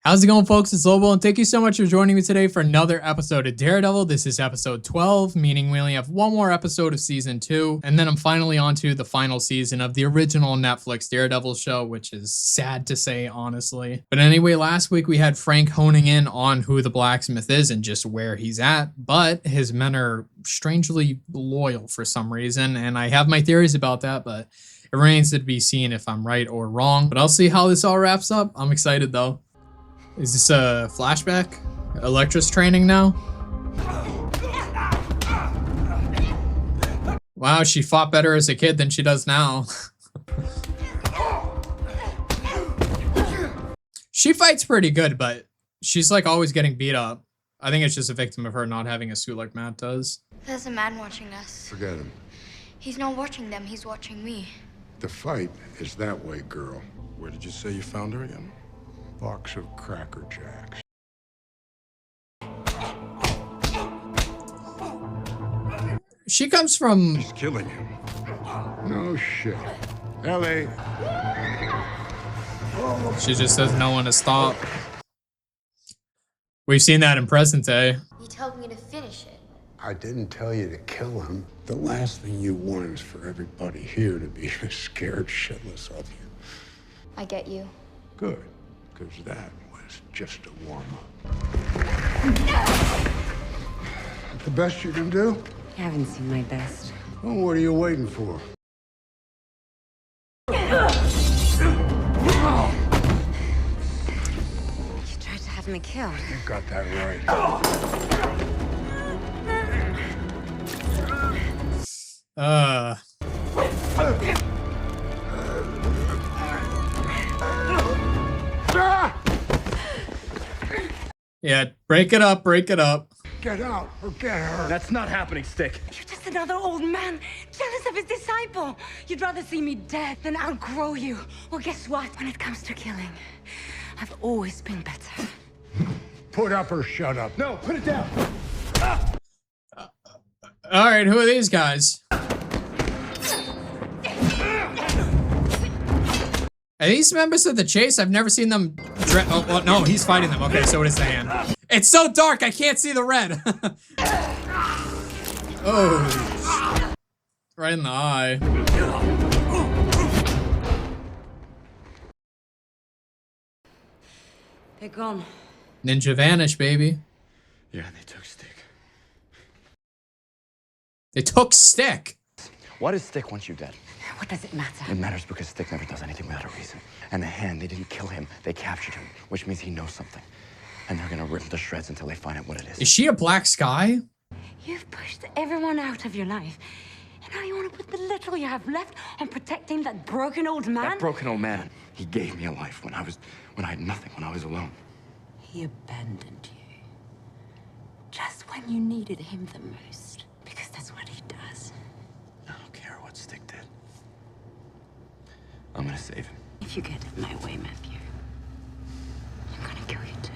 How's it going, folks? It's Lobo, and thank you so much for joining me today for another episode of Daredevil. This is episode 12, meaning we only have one more episode of season 2, and then I'm finally on to the final season of the original Netflix Daredevil show, which is sad to say, honestly. But anyway, last week we had Frank honing in on who the Blacksmith is and just where he's at, but his men are strangely loyal for some reason, and I have my theories about that, but it remains to be seen if I'm right or wrong. But I'll see how this all wraps up. I'm excited, though. Is this a flashback? Elektra's training now? Wow, she fought better as a kid than she does now. She fights pretty good, but she's like always getting beat up. I think it's just a victim of her not having a suit like Matt does. There's a man watching us. Forget him. He's not watching them, he's watching me. The fight is that way, girl. Where did you say you found her again? Box of Cracker Jacks. She comes from... She's killing him. No shit. Ellie. She just doesn't know when to stop. We've seen that in present day. You told me to finish it. I didn't tell you to kill him. The last thing you want is for everybody here to be scared shitless of you. I get you. Good, because that was just a warm-up. The best you can do? You haven't seen my best. Well, what are you waiting for? You tried to have me killed. You got that right. Yeah, break it up, break it up. Get out or get her. That's not happening, Stick. You're just another old man, jealous of his disciple. You'd rather see me dead than outgrow you. Well, guess what? When it comes to killing, I've always been better. Put up or shut up. No, put it down. All right, who are these guys? Are these members of the chase? I've never seen them. Oh, well, no, he's fighting them. Okay, so it is the hand. It's so dark, I can't see the red. Oh, right in the eye. They're gone. Ninja vanish, baby. Yeah, they took Stick. They took Stick. Why does Stick want you dead? What does it matter? It matters because Stick never does anything without a reason. And the hand, they didn't kill him, they captured him, which means he knows something. And they're gonna rip him to shreds until they find out what it is. Is she a black sky? You've pushed everyone out of your life. And now you want to put the little you have left on protecting that broken old man? That broken old man, he gave me a life when I had nothing, when I was alone. He abandoned you. Just when you needed him the most. Because that's what he does. I don't care what Stick did. I'm gonna save him. If you get in my way, Matthew, I'm gonna kill you too.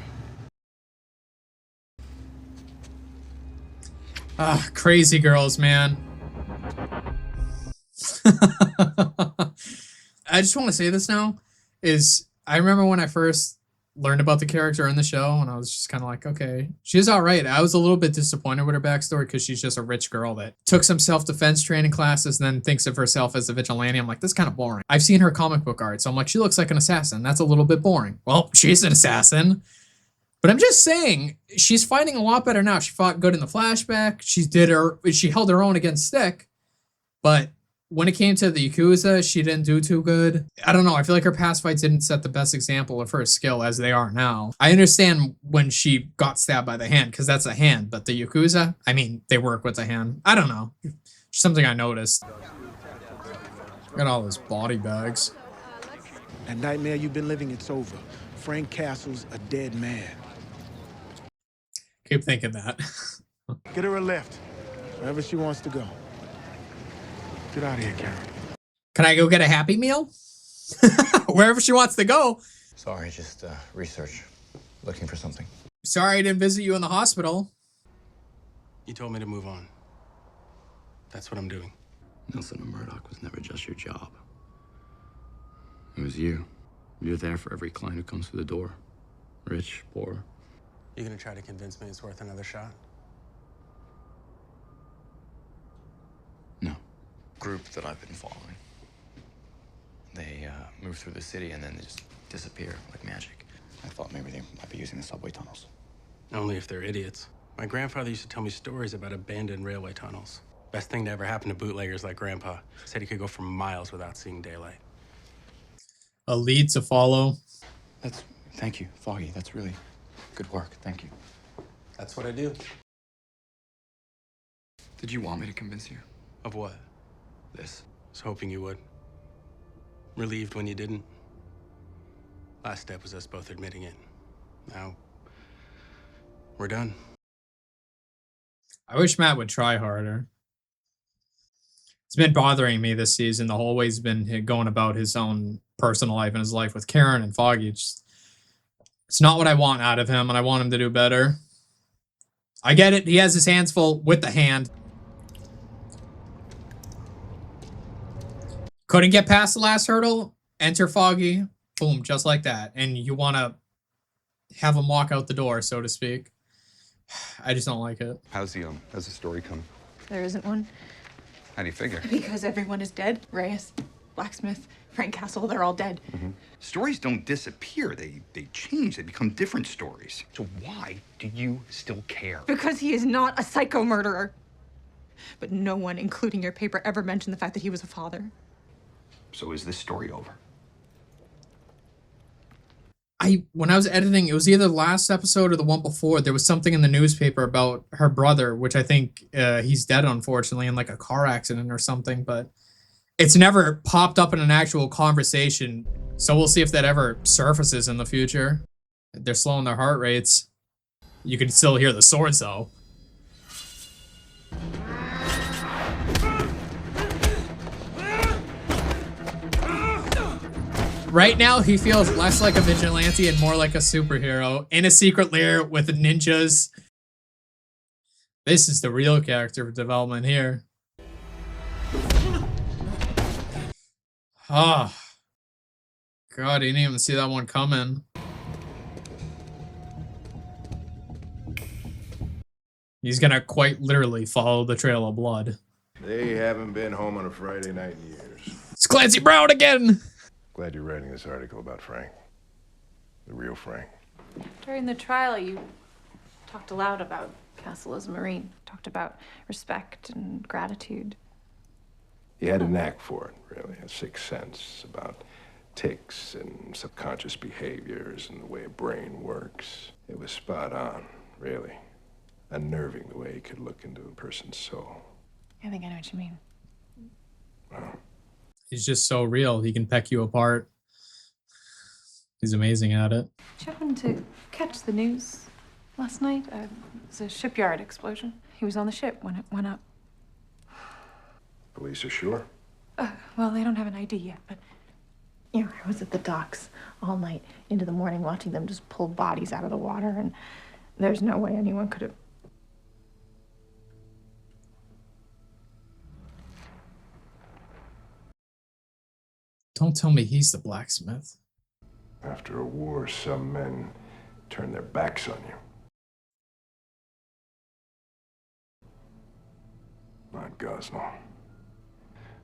Ah, crazy girls, man. I just want to say this now, I remember when I first learned about the character in the show, and I was just kind of like, okay, she's all right. I was a little bit disappointed with her backstory because she's just a rich girl that took some self-defense training classes and then thinks of herself as a vigilante. I'm like, this is kind of boring. I've seen her comic book art, so I'm like, she looks like an assassin. That's a little bit boring. Well, she's an assassin. But I'm just saying, she's fighting a lot better now. She fought good in the flashback. She held her own against Stick. But when it came to the Yakuza, she didn't do too good. I don't know. I feel like her past fights didn't set the best example of her skill as they are now. I understand when she got stabbed by the hand, because that's a hand. But the Yakuza, I mean, they work with the hand. I don't know. Something I noticed. Got all those body bags. That nightmare you've been living, it's over. Frank Castle's a dead man. Keep thinking that. Get her a lift, wherever she wants to go. Get out of here, Karen. Can I go get a Happy Meal? Wherever she wants to go. Sorry, just research. Looking for something. Sorry I didn't visit you in the hospital. You told me to move on. That's what I'm doing. Nelson and Murdoch was never just your job. It was you. You're there for every client who comes through the door. Rich, poor. You gonna try to convince me it's worth another shot? No. Group that I've been following. They move through the city and then they just disappear like magic. I thought maybe they might be using the subway tunnels. Only if they're idiots. My grandfather used to tell me stories about abandoned railway tunnels. Best thing to ever happen to bootleggers like Grandpa. Said he could go for miles without seeing daylight. A lead to follow. Thank you, Foggy. That's really good work. Thank you. That's what I do. Did you want me to convince you? Of what? This. Was hoping you would. Relieved when you didn't. Last step was us both admitting it. Now, we're done. I wish Matt would try harder. It's been bothering me this season. The whole way's been going about his own personal life and his life with Karen and Foggy. It's not what I want out of him, and I want him to do better. I get it. He has his hands full with the hand. Couldn't get past the last hurdle. Enter Foggy. Boom, just like that. And you want to have him walk out the door, so to speak. I just don't like it. How's the story come? There isn't one. How do you figure? Because everyone is dead. Reyes, Blacksmith, Frank Castle, they're all dead. Stories don't disappear. They change. They become different stories. So why do you still care? Because he is not a psycho murderer. But no one, including your paper, ever mentioned the fact that he was a father. So is this story over? When I was editing, it was either the last episode or the one before, there was something in the newspaper about her brother, which I think he's dead, unfortunately, in like a car accident or something, but it's never popped up in an actual conversation. So we'll see if that ever surfaces in the future. They're slowing their heart rates. You can still hear the swords, though. Right now, he feels less like a vigilante and more like a superhero in a secret lair with ninjas. This is the real character development here. Oh. God, I didn't even see that one coming. He's gonna quite literally follow the trail of blood. They haven't been home on a Friday night in years. It's Clancy Brown again! Glad you're writing this article about Frank. The real Frank. During the trial, you talked aloud about Castle as a Marine. Talked about respect and gratitude. He had a knack for it, really. A sixth sense about tics and subconscious behaviors and the way a brain works. It was spot on, really. Unnerving the way he could look into a person's soul. I think I know what you mean. Wow. He's just so real. He can peck you apart. He's amazing at it. Did you happen to catch the news last night? It was a shipyard explosion. He was on the ship when it went up. Police are sure? Well, they don't have an ID yet, but... You know, I was at the docks all night into the morning watching them just pull bodies out of the water, and there's no way anyone could have... Don't tell me he's the blacksmith. After a war, some men turn their backs on you. Not Gosnell.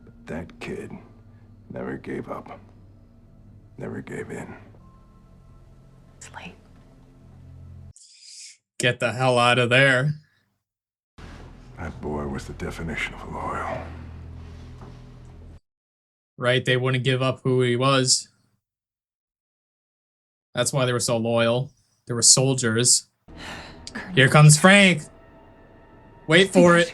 But that kid never gave up. Never gave in. It's late. Get the hell out of there. That boy was the definition of loyal. Right? They wouldn't give up who he was. That's why they were so loyal. They were soldiers. Here comes Frank. Wait for it.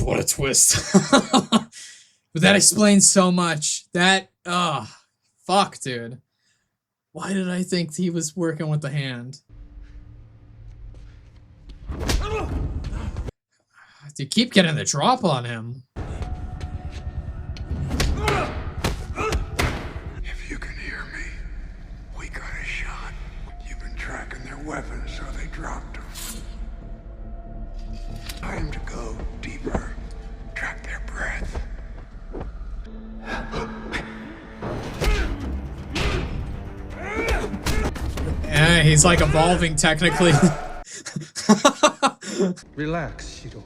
What a twist. But that explains so much. That, fuck, dude. Why did I think he was working with the hand? You keep getting the drop on him. If you can hear me, we got a shot. You've been tracking their weapons, so they dropped them. Time to go deeper. Track their breath. He's like evolving technically. Relax, Shiro.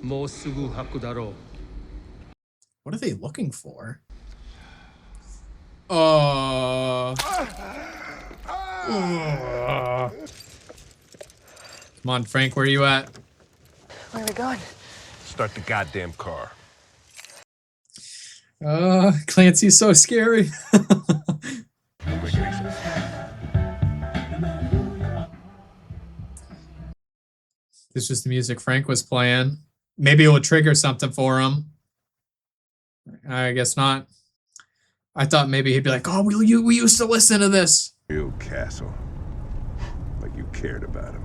Mo sugu haku daro. What are they looking for? Come on, Frank, where are you at? Where are we going? Start the goddamn car. Clancy's so scary. This was the music Frank was playing. Maybe it would trigger something for him. I guess not. I thought maybe he'd be like, oh, we used to listen to this. Real Castle. Like you cared about him.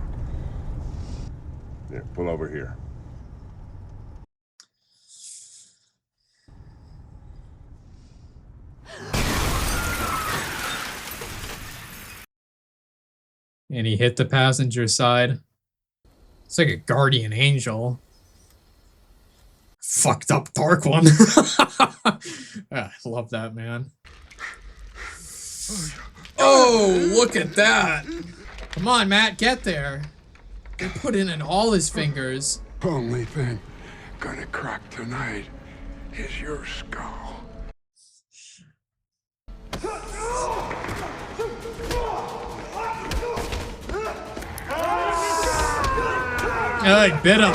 Here, pull over here. And he hit the passenger side. It's like a guardian angel. Fucked up dark one. I love that, man. Oh, look at that. Come on, Matt, get there. They put in all his fingers. Only thing gonna crack tonight is your skull. Oh, he bit him.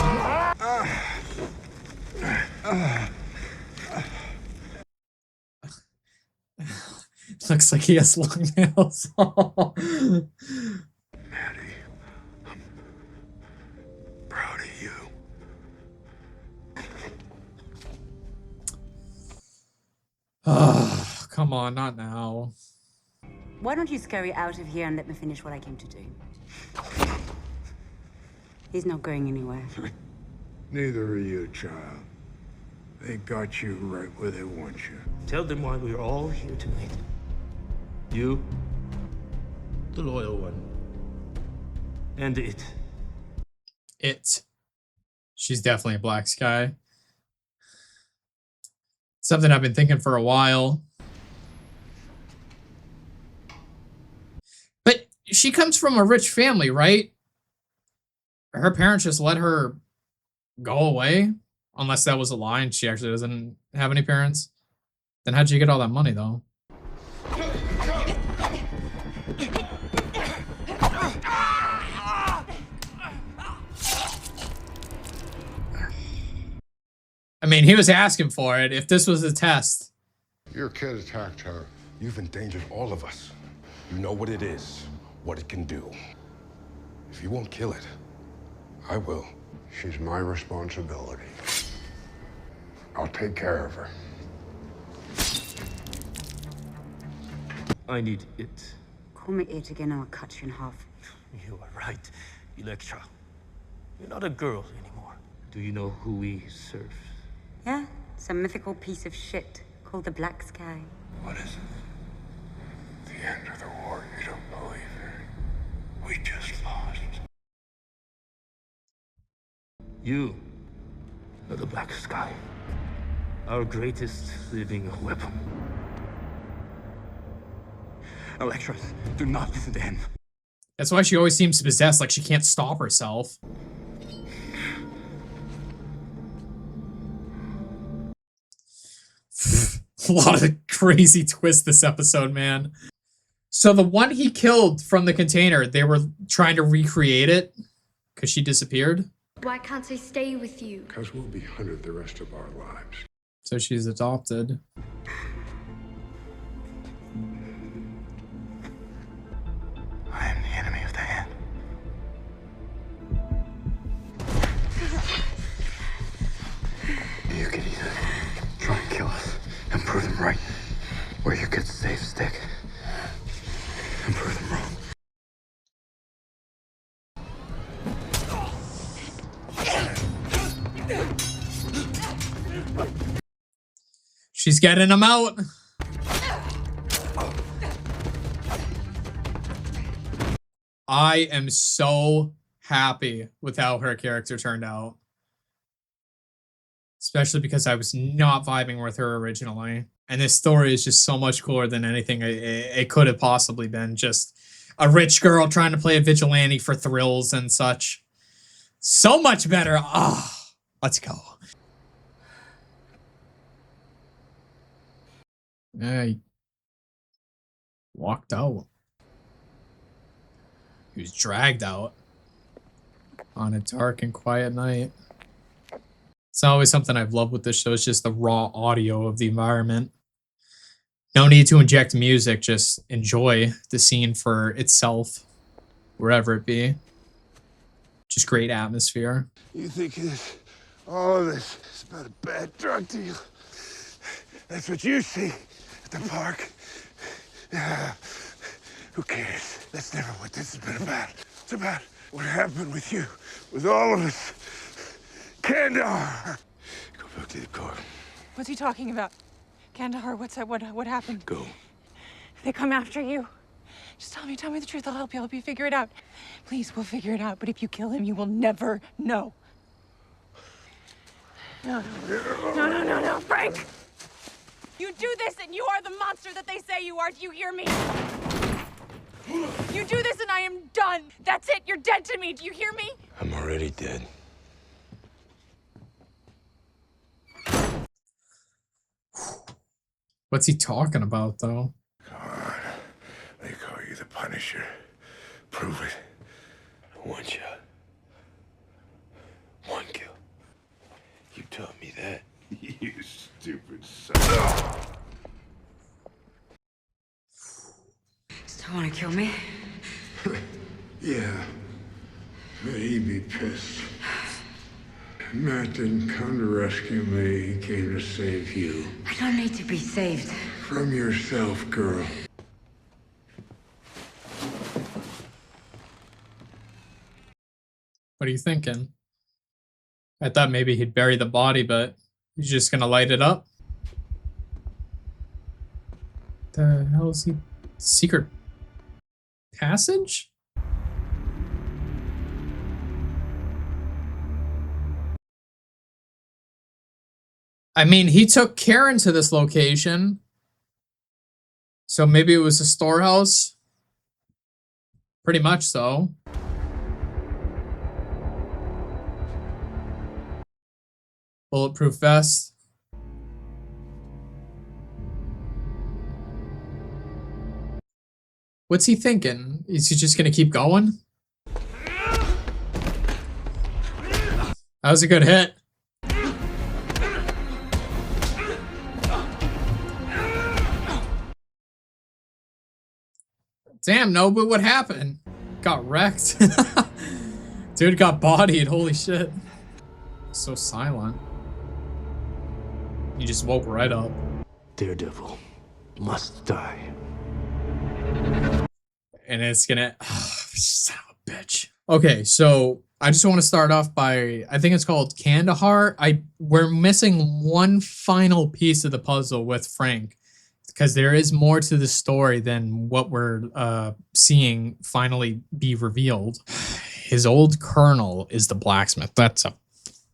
Looks like he has long nails. Maddie, I'm proud of you. Oh, come on, not now. Why don't you scurry out of here and let me finish what I came to do? He's not going anywhere. Neither are you, child. They got you right where they want you. Tell them why we're all here tonight. You, the loyal one, and it. It. She's definitely a Black Sky. Something I've been thinking for a while. But she comes from a rich family, right? Her parents just let her go away? Unless that was a lie and she actually doesn't have any parents. Then how'd you get all that money, though? I mean, he was asking for it. If this was a test. Your kid attacked her. You've endangered all of us. You know what it is, what it can do. If you won't kill it, I will. She's my responsibility. I'll take care of her. I need it. Call me it again, I'll cut you in half. You are right, Elektra. You're not a girl anymore. Do you know who we serve? Yeah, some mythical piece of shit called the Black Sky. What is it? The end of the war, you don't believe it. We just lost. You are the Black Sky. Our greatest living weapon. Elektra, do not listen to him. That's why she always seems possessed, like she can't stop herself. A lot of crazy twists this episode, man. So the one he killed from the container, they were trying to recreate it because she disappeared. Why can't I stay with you? Because we'll be hunted the rest of our lives. So she's adopted. I am the enemy of the hand. You could either try and kill us and prove them right, or you could save Stick and prove them wrong. She's getting him out. I am so happy with how her character turned out. Especially because I was not vibing with her originally. And this story is just so much cooler than anything it could have possibly been. Just, a rich girl trying to play a vigilante for thrills and such. So much better. Ah, oh, let's go. Yeah, he walked out. He was dragged out on a dark and quiet night. It's always something I've loved with this show. It's just the raw audio of the environment. No need to inject music. Just enjoy the scene for itself, wherever it be. Just great atmosphere. You think all of this is about a bad drug deal? That's what you see at the park. Who cares? That's never what this has been about. It's about what happened with you, with all of us. Kandahar! Go back to the car. What's he talking about? Kandahar, what's that? What happened? Go. They come after you. Just tell me the truth. I'll help you figure it out. Please, we'll figure it out. But if you kill him, you will never know. No, Frank! You do this and you are the monster that they say you are. Do you hear me? You do this and I am done. That's it. You're dead to me. Do you hear me? I'm already dead. What's he talking about, though? Come on. They call you the Punisher. Prove it. One shot. One kill. You taught me that. You stupid son. Still want to kill me? Yeah. But he'd be pissed. Matt didn't come to rescue me. He came to save you. I don't need to be saved. From yourself, girl. What are you thinking? I thought maybe he'd bury the body, but he's just gonna light it up? The hell is he? Secret passage? I mean, he took Karen to this location. So maybe it was a storehouse? Pretty much so. Bulletproof vest. What's he thinking? Is he just gonna keep going? That was a good hit. Damn, no, but what happened? Got wrecked. Dude got bodied, holy shit. So silent. He just woke right up. Daredevil must die. And it's gonna... son of a bitch. Okay, so I just want to start off by... I think it's called Kandahar. We're missing one final piece of the puzzle with Frank. Because there is more to the story than what we're seeing finally be revealed. His old colonel is the blacksmith. That's a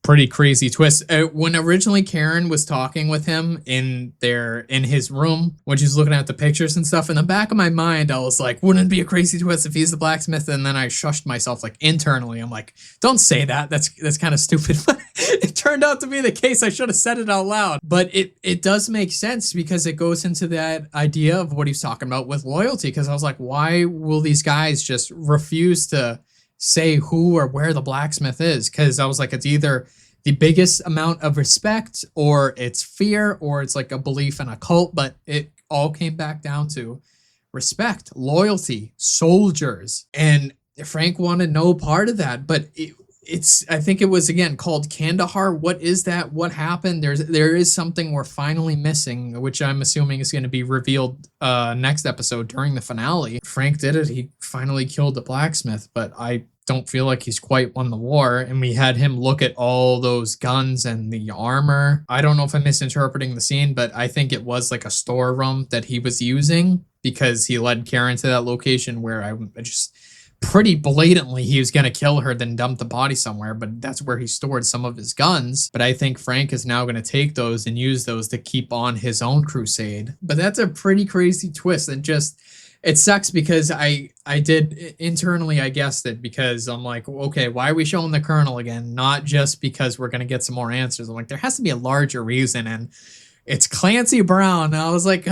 pretty crazy twist. When originally Karen was talking with him in his room, when she's looking at the pictures and stuff, in the back of my mind, I was like, wouldn't it be a crazy twist if he's the blacksmith? And then I shushed myself like internally. I'm like, don't say that. That's kind of stupid. But it turned out to be the case. I should have said it out loud. But it does make sense because it goes into that idea of what he's talking about with loyalty. Because I was like, why will these guys just refuse to say who or where the blacksmith is? Because I was like, it's either the biggest amount of respect or it's fear or it's like a belief in a cult, but it all came back down to respect, loyalty, soldiers. And Frank wanted no part of that, but I think it was again called Kandahar. What is that? What happened? There is something we're finally missing, which I'm assuming is going to be revealed next episode during the finale. Frank did it. He finally killed the blacksmith, but I don't feel like he's quite won the war. And we had him look at all those guns and the armor. I don't know if I'm misinterpreting the scene, but I think it was like a storeroom that he was using because he led Karen to that location where I just pretty blatantly he was going to kill her, then dump the body somewhere, but that's where he stored some of his guns. But I think Frank is now going to take those and use those to keep on his own crusade. But that's a pretty crazy twist, and just It sucks because I did internally, I guessed it because I'm like, okay, why are we showing the Colonel again? Not just because we're gonna get some more answers. I'm like, there has to be a larger reason, and it's Clancy Brown. And I was like,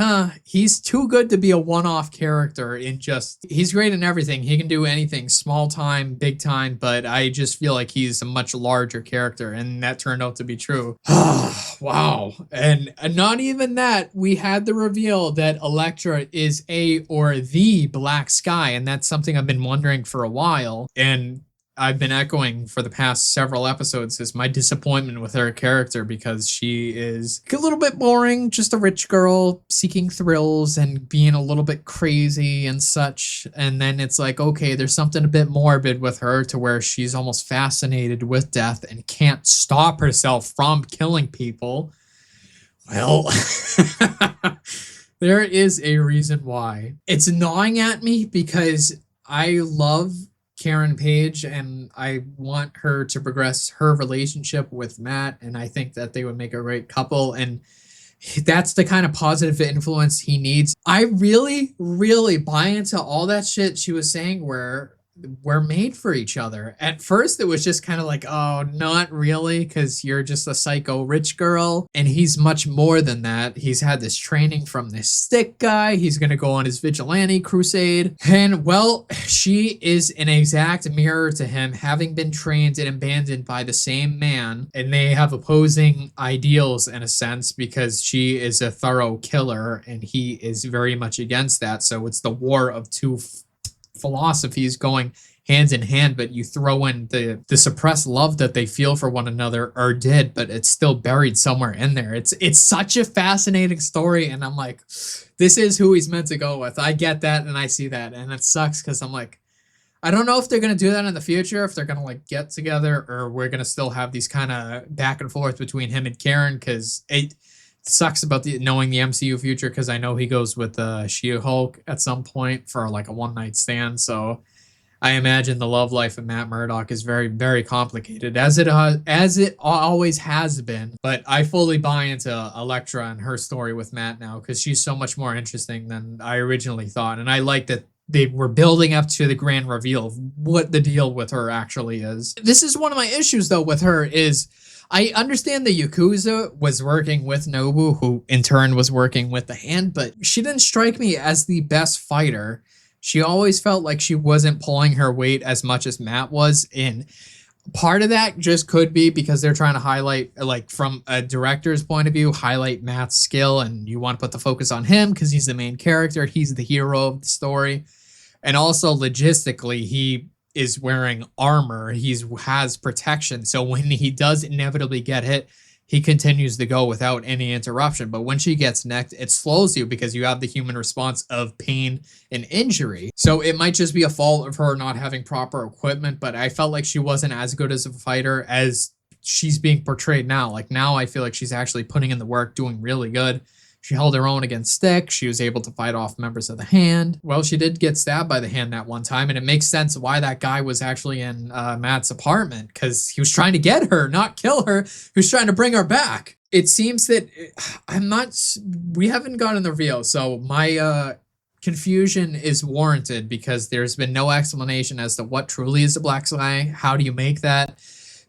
he's too good to be a one-off character in just, he's great in everything. He can do anything, small time, big time, but I just feel like he's a much larger character, and that turned out to be true. Wow. And not even that, we had the reveal that Elektra is a or the Black Sky, and that's something I've been wondering for a while. And I've been echoing for the past several episodes is my disappointment with her character because she is a little bit boring, just a rich girl seeking thrills and being a little bit crazy and such. And then it's like, okay, there's something a bit morbid with her to where she's almost fascinated with death and can't stop herself from killing people. Well, there is a reason why. It's gnawing at me because I love Karen Page, and I want her to progress her relationship with Matt, and I think that they would make a great couple, and that's the kind of positive influence he needs. I really, really buy into all that shit she was saying where we're made for each other. At first, it was just kind of like, oh, not really, because you're just a psycho rich girl, and he's much more than that. He's had this training from this stick guy. He's going to go on his vigilante crusade, and well, she is an exact mirror to him, having been trained and abandoned by the same man, and they have opposing ideals in a sense because she is a thorough killer, and he is very much against that, so it's the war of two philosophies going hands in hand, but you throw in the suppressed love that they feel for one another or did, but it's still buried somewhere in there. It's such a fascinating story, and I'm like, this is who he's meant to go with. I get that, and I see that, and it sucks because I'm like, I don't know if they're gonna do that in the future, if they're gonna like get together, or we're gonna still have these kind of back and forth between him and Karen, because it sucks about knowing the MCU future, because I know he goes with She-Hulk at some point for like a one-night stand. So I imagine the love life of Matt Murdock is very, very complicated, as it always has been. But I fully buy into Elektra and her story with Matt now, because she's so much more interesting than I originally thought, and I like that they were building up to the grand reveal of what the deal with her actually is. This is one of my issues though with her is, I understand the Yakuza was working with Nobu, who in turn was working with the Hand, but she didn't strike me as the best fighter. She always felt like she wasn't pulling her weight as much as Matt was, and part of that just could be because they're trying to highlight, like from a director's point of view, highlight Matt's skill, and you want to put the focus on him because he's the main character, he's the hero of the story. And also logistically, he is wearing armor, has protection, so when he does inevitably get hit, he continues to go without any interruption. But when she gets necked, it slows you because you have the human response of pain and injury. So it might just be a fault of her not having proper equipment, but I felt like she wasn't as good as a fighter as she's being portrayed now. Like now I feel like she's actually putting in the work, doing really good. She held her own against Stick. She was able to fight off members of the Hand. Well, she did get stabbed by the Hand that one time, and it makes sense why that guy was actually in Matt's apartment, because he was trying to get her, not kill her. He was trying to bring her back. It seems that we haven't gotten the reveal, so my confusion is warranted because there's been no explanation as to what truly is the Black Sky. How do you make that?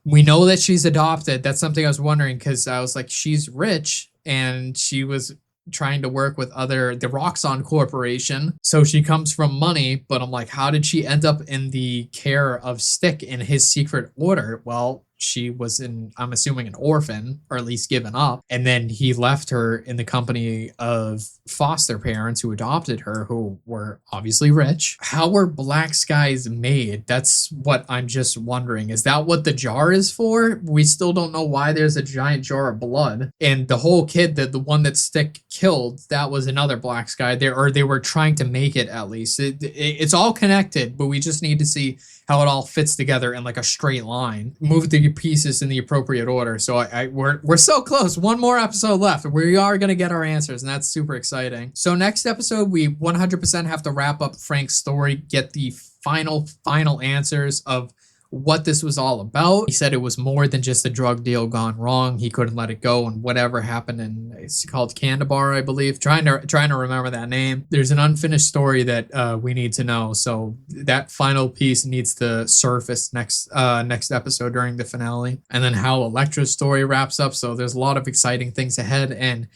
We know that she's adopted. That's something I was wondering, because I was like, she's rich, and she was trying to work with the Roxxon Corporation, so she comes from money, but I'm like, how did she end up in the care of Stick in his secret order? Well, she was I'm assuming an orphan, or at least given up, and then he left her in the company of foster parents who adopted her, who were obviously rich. How were Black Skies made? That's what I'm just wondering. Is that what the jar is for? We still don't know why there's a giant jar of blood. And the whole kid, the one that Stick killed, that was another Black Sky. They were trying to make it, at least. It's all connected, but we just need to see how it all fits together in like a straight line. Move the pieces in the appropriate order. So we're so close. One more episode left. We are going to get our answers, and that's super exciting. So next episode, we 100% have to wrap up Frank's story, get the final answers of what this was all about. He said it was more than just a drug deal gone wrong. He couldn't let it go, and whatever happened in, it's called Candabar, I believe. Trying to remember that name. There's an unfinished story that we need to know. So that final piece needs to surface next episode during the finale, and then how Elektra's story wraps up. So there's a lot of exciting things ahead, and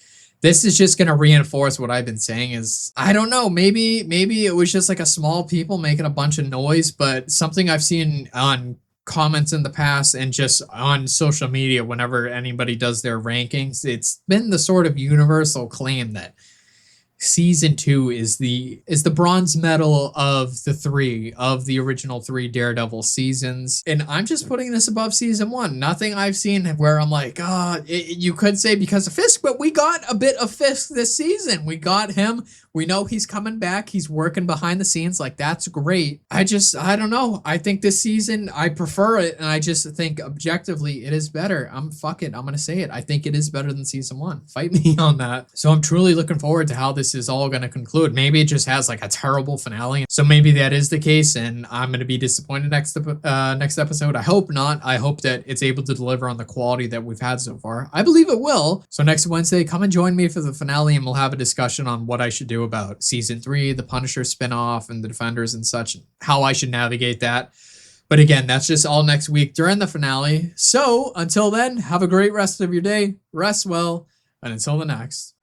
this is just going to reinforce what I've been saying is, I don't know, maybe it was just like a small people making a bunch of noise, but something I've seen on comments in the past and just on social media whenever anybody does their rankings, it's been the sort of universal claim that season 2 is the bronze medal of the original 3 Daredevil seasons, and I'm just putting this above season 1. Nothing I've seen where I'm like, you could say because of Fisk, but we got a bit of Fisk this season. We got him. We know he's coming back. He's working behind the scenes. Like, that's great. I don't know. I think this season, I prefer it, and I just think objectively it is better. I'm gonna say it. I think it is better than season 1. Fight me on that. So I'm truly looking forward to how this is all gonna conclude. Maybe it just has like a terrible finale. So maybe that is the case, and I'm gonna be disappointed next episode. I hope not. I hope that it's able to deliver on the quality that we've had so far. I believe it will. So next Wednesday, come and join me for the finale, and we'll have a discussion on what I should do about season 3, the Punisher spinoff, and the Defenders and such, how I should navigate that. But again, that's just all next week during the finale. So until then, have a great rest of your day, rest well, and until the next.